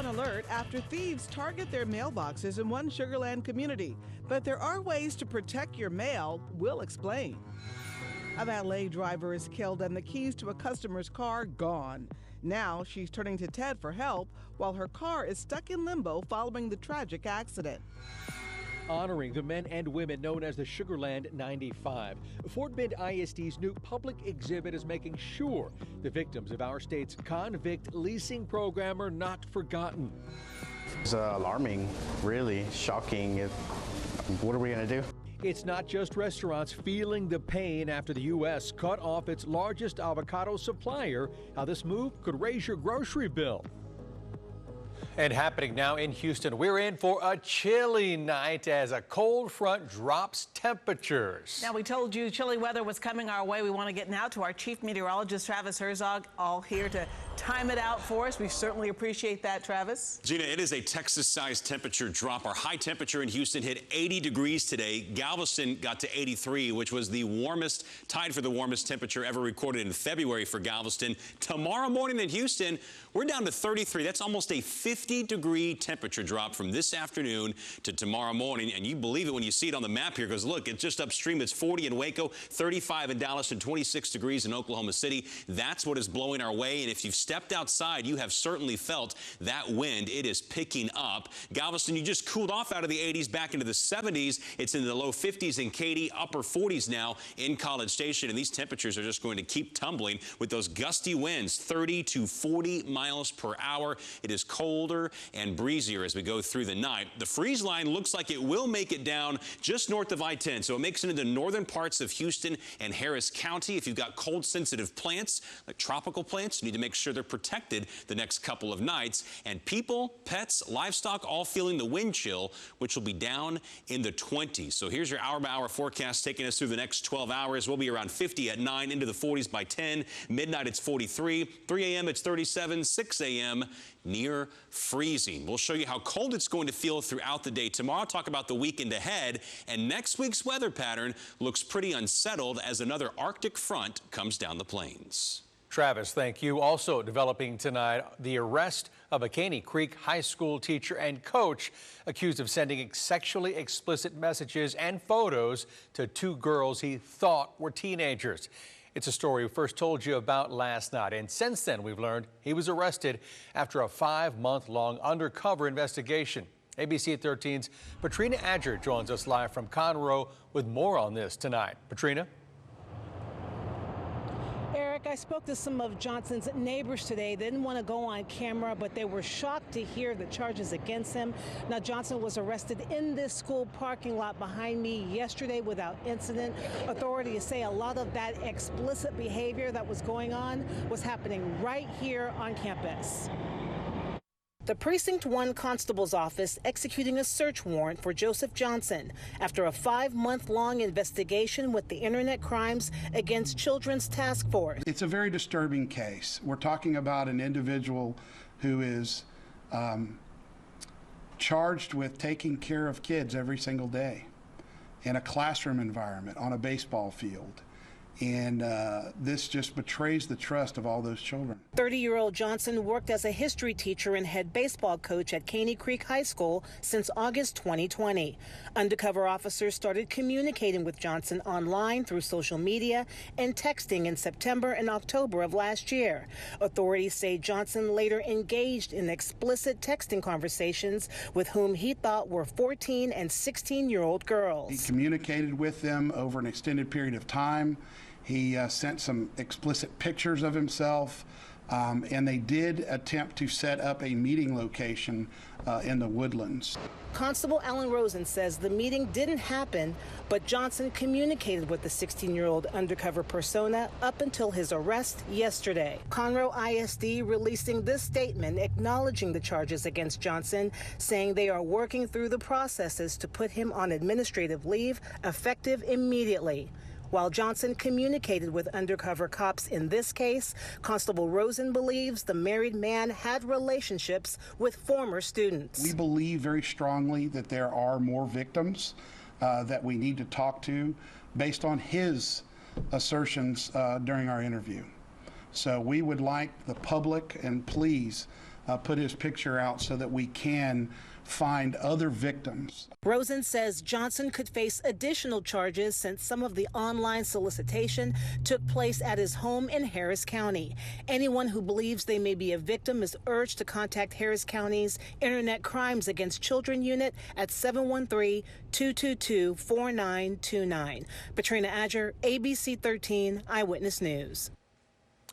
on alert after thieves target their mailboxes in one Sugarland community. But there are ways to protect your mail. We'll explain. A valet driver is killed and the keys to a customer's car gone. Now she's turning to Ted for help while her car is stuck in limbo following the tragic accident. Honoring the men and women known as the Sugarland 95. Fort Bend ISD's new public exhibit is making sure the victims of our state's convict leasing program are not forgotten. It's alarming, really shocking. What are we going to do? It's not just restaurants feeling the pain after the U.S. cut off its largest avocado supplier. How this move could raise your grocery bill. And happening now in Houston, we're in for a chilly night as a cold front drops temperatures. Now, we told you chilly weather was coming our way. We want to get now to our chief meteorologist, Travis Herzog, all here to time it out for us. We certainly appreciate that, Travis. Gina, it is a Texas-sized temperature drop. Our high temperature in Houston hit 80 degrees today. Galveston got to 83, which was the warmest, tied for the warmest temperature ever recorded in February for Galveston. Tomorrow morning in Houston, we're down to 33. That's almost a 50-degree temperature drop from this afternoon to tomorrow morning. And you believe it when you see it on the map here, because look, it's just upstream. It's 40 in Waco, 35 in Dallas, and 26 degrees in Oklahoma City. That's what is blowing our way. And if you've stepped outside, you have certainly felt that wind. It is picking up. Galveston, you just cooled off out of the 80s back into the 70s. It's in the low 50s in Katy, upper 40s now in College Station. And these temperatures are just going to keep tumbling with those gusty winds, 30 to 40 miles per hour. It is colder and breezier as we go through the night. The freeze line looks like it will make it down just north of I-10. So it makes it into northern parts of Houston and Harris County. If you've got cold sensitive plants, like tropical plants, you need to make sure they're protected the next couple of nights. And people, pets, livestock, all feeling the wind chill, which will be down in the 20s. So here's your hour-by-hour forecast taking us through the next 12 hours. We'll be around 50 at 9, into the 40s by 10. Midnight, it's 43. 3 a.m., it's 37. 6 a.m., near freezing. We'll show you how cold it's going to feel throughout the day tomorrow. Talk about the weekend ahead. And next week's weather pattern looks pretty unsettled as another Arctic front comes down the plains. Travis, thank you. Also developing tonight, the arrest of a Caney Creek High School teacher and coach accused of sending sexually explicit messages and photos to 2 girls he thought were teenagers. It's a story we first told you about last night, and since then we've learned he was arrested after a 5-month-long undercover investigation. ABC 13's Patrina Adger joins us live from Conroe with more on this tonight. Patrina? Eric, I spoke to some of Johnson's neighbors today. They didn't want to go on camera, but they were shocked to hear the charges against him. Now, Johnson was arrested in this school parking lot behind me yesterday without incident. Authorities say a lot of that explicit behavior that was going on was happening right here on campus. The Precinct 1 Constable's Office executing a search warrant for Joseph Johnson after a 5-month-long investigation with the Internet Crimes Against Children's Task Force. It's a very disturbing case. We're talking about an individual who is charged with taking care of kids every single day in a classroom environment, on a baseball field. And this just betrays the trust of all those children. 30-year-old Johnson worked as a history teacher and head baseball coach at Caney Creek High School since August 2020. Undercover officers started communicating with Johnson online through social media and texting in September and October of last year. Authorities say Johnson later engaged in explicit texting conversations with whom he thought were 14 and 16-year-old girls. He communicated with them over an extended period of time. He sent some explicit pictures of himself, and they did attempt to set up a meeting location in the Woodlands. Constable Alan Rosen says the meeting didn't happen, but Johnson communicated with the 16-year-old undercover persona up until his arrest yesterday. Conroe ISD releasing this statement acknowledging the charges against Johnson, saying they are working through the processes to put him on administrative leave effective immediately. While Johnson communicated with undercover cops in this case, Constable Rosen believes the married man had relationships with former students. We believe very strongly that there are more victims that we need to talk to based on his assertions during our interview. So we would like the public, and please put his picture out so that we can find other victims. Rosen says Johnson could face additional charges since some of the online solicitation took place at his home in Harris County. Anyone who believes they may be a victim is urged to contact Harris County's Internet Crimes Against Children Unit at 713-222-4929. Patrina Adger, ABC13 Eyewitness News.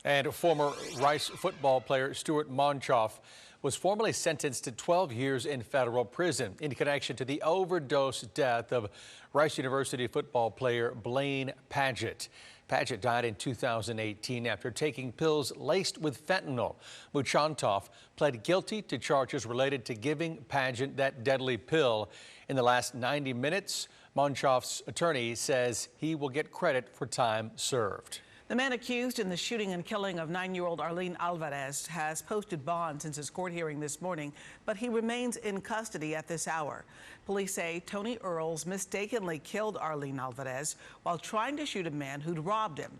And former Rice football player Stuart Monchoff was formally sentenced to 12 years in federal prison in connection to the overdose death of Rice University football player Blaine Padgett. Padgett died in 2018 after taking pills laced with fentanyl. Monchoff pled guilty to charges related to giving Padgett that deadly pill. In the last 90 minutes, Monchoff's attorney says he will get credit for time served. The man accused in the shooting and killing of 9-year-old Arlene Alvarez has posted bond since his court hearing this morning, but he remains in custody at this hour. Police say Tony Earls mistakenly killed Arlene Alvarez while trying to shoot a man who'd robbed him.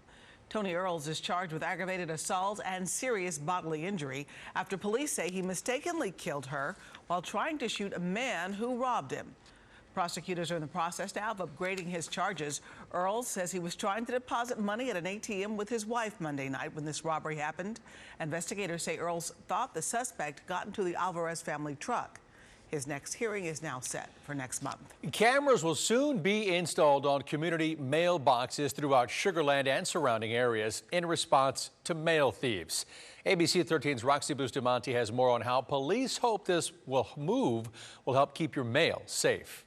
Tony Earls is charged with aggravated assault and serious bodily injury after police say he mistakenly killed her while trying to shoot a man who robbed him. Prosecutors are in the process now of upgrading his charges. Earls says he was trying to deposit money at an ATM with his wife Monday night when this robbery happened. Investigators say Earls thought the suspect got into the Alvarez family truck. His next hearing is now set for next month. Cameras will soon be installed on community mailboxes throughout Sugarland and surrounding areas in response to mail thieves. ABC 13's Roxy Bustamante has more on how police hope this will help keep your mail safe.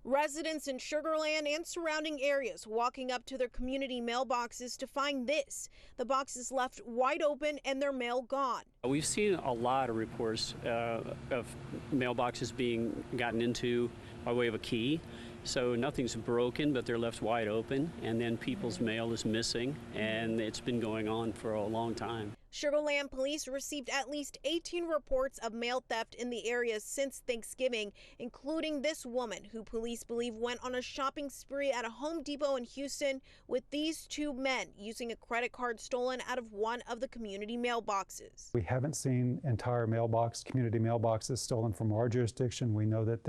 Residents in Sugarland and surrounding areas walking up to their community mailboxes to find this. The boxes left wide open and their mail gone. We've seen a lot of reports of mailboxes being gotten into by way of a key. So nothing's broken, but they're left wide open, and then people's mail is missing, and it's been going on for a long time. Sugarland police received at least 18 reports of mail theft in the area since Thanksgiving, including this woman who police believe went on a shopping spree at a Home Depot in Houston with these two men using a credit card stolen out of one of the community mailboxes. We haven't seen entire community mailboxes stolen from our jurisdiction. We know that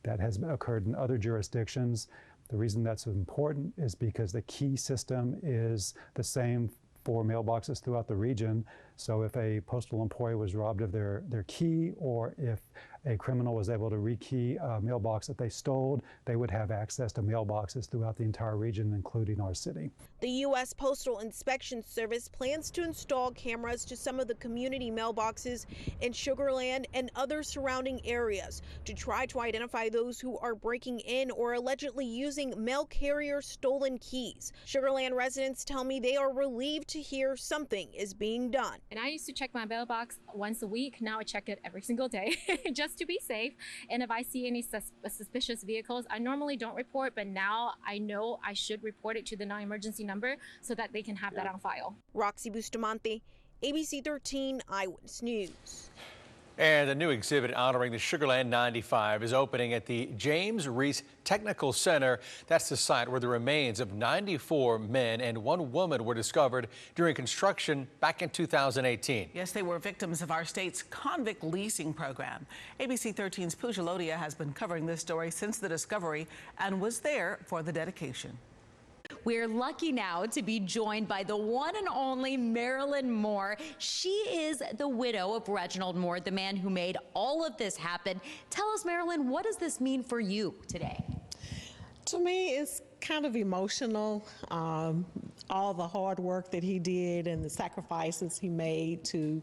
that has occurred in other jurisdictions. The reason that's important is because the key system is the same for mailboxes throughout the region. So if a postal employee was robbed of their key, or if a criminal was able to rekey a mailbox that they stole, they would have access to mailboxes throughout the entire region, including our city. The U.S. Postal Inspection Service plans to install cameras to some of the community mailboxes in Sugarland and other surrounding areas to try to identify those who are breaking in or allegedly using mail carrier stolen keys. Sugarland residents tell me they are relieved to hear something is being done. And I used to check my mailbox once a week. Now I check it every single day just to be safe. And if I see any suspicious vehicles, I normally don't report, but now I know I should report it to the non-emergency number so that they can have that on file. Roxy Bustamante, ABC 13 Eyewitness News. And a new exhibit honoring the Sugarland 95 is opening at the James Reese Technical Center. That's the site where the remains of 94 men and one woman were discovered during construction back in 2018. Yes, they were victims of our state's convict leasing program. ABC 13's Pooja Lodia has been covering this story since the discovery and was there for the dedication. We're lucky now to be joined by the one and only Marilyn Moore. She is the widow of Reginald Moore, the man who made all of this happen. Tell us, Marilyn, what does this mean for you today? To me, it's kind of emotional. All the hard work that he did and the sacrifices he made to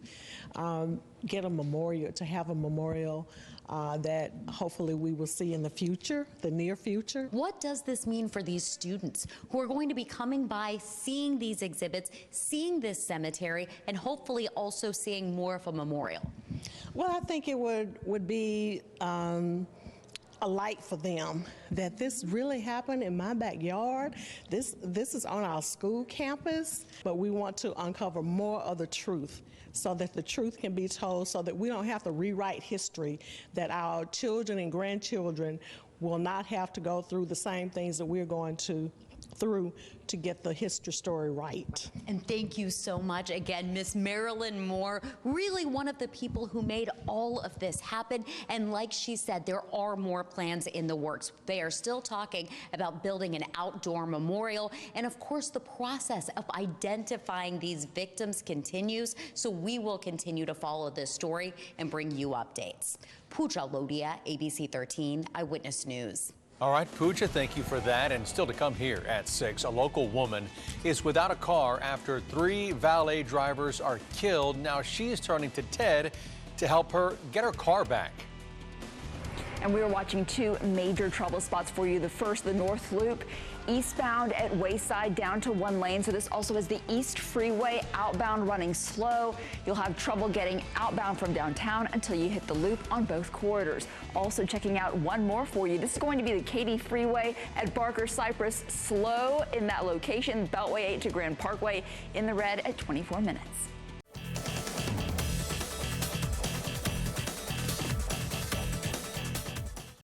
get a memorial, to have a memorial that hopefully we will see in the future, the near future. What does this mean for these students who are going to be coming by, seeing these exhibits, seeing this cemetery, and hopefully also seeing more of a memorial? Well, I think it would be a light for them that this really happened in my backyard. This is on our school campus, but we want to uncover more of the truth so that the truth can be told, so that we don't have to rewrite history, that our children and grandchildren will not have to go through the same things that we're going to through to get the history story right. And thank you so much again, Miss Marilyn Moore, really one of the people who made all of this happen. And like she said, there are more plans in the works. They are still talking about building an outdoor memorial. And of course, the process of identifying these victims continues. So we will continue to follow this story and bring you updates. Pooja Lodia, ABC 13 Eyewitness News. All right, Pooja, thank you for that. And still to come here at 6, a local woman is without a car after 3 valet drivers are killed. Now she's turning to Ted to help her get her car back. And we are watching 2 major trouble spots for you. The first, the North Loop, eastbound at Wayside down to 1 lane. So this also is the East Freeway outbound running slow. You'll have trouble getting outbound from downtown until you hit the loop on both corridors. Also checking out one more for you. This is going to be the Katy Freeway at Barker Cypress, slow in that location. Beltway 8 to Grand Parkway in the red at 24 minutes.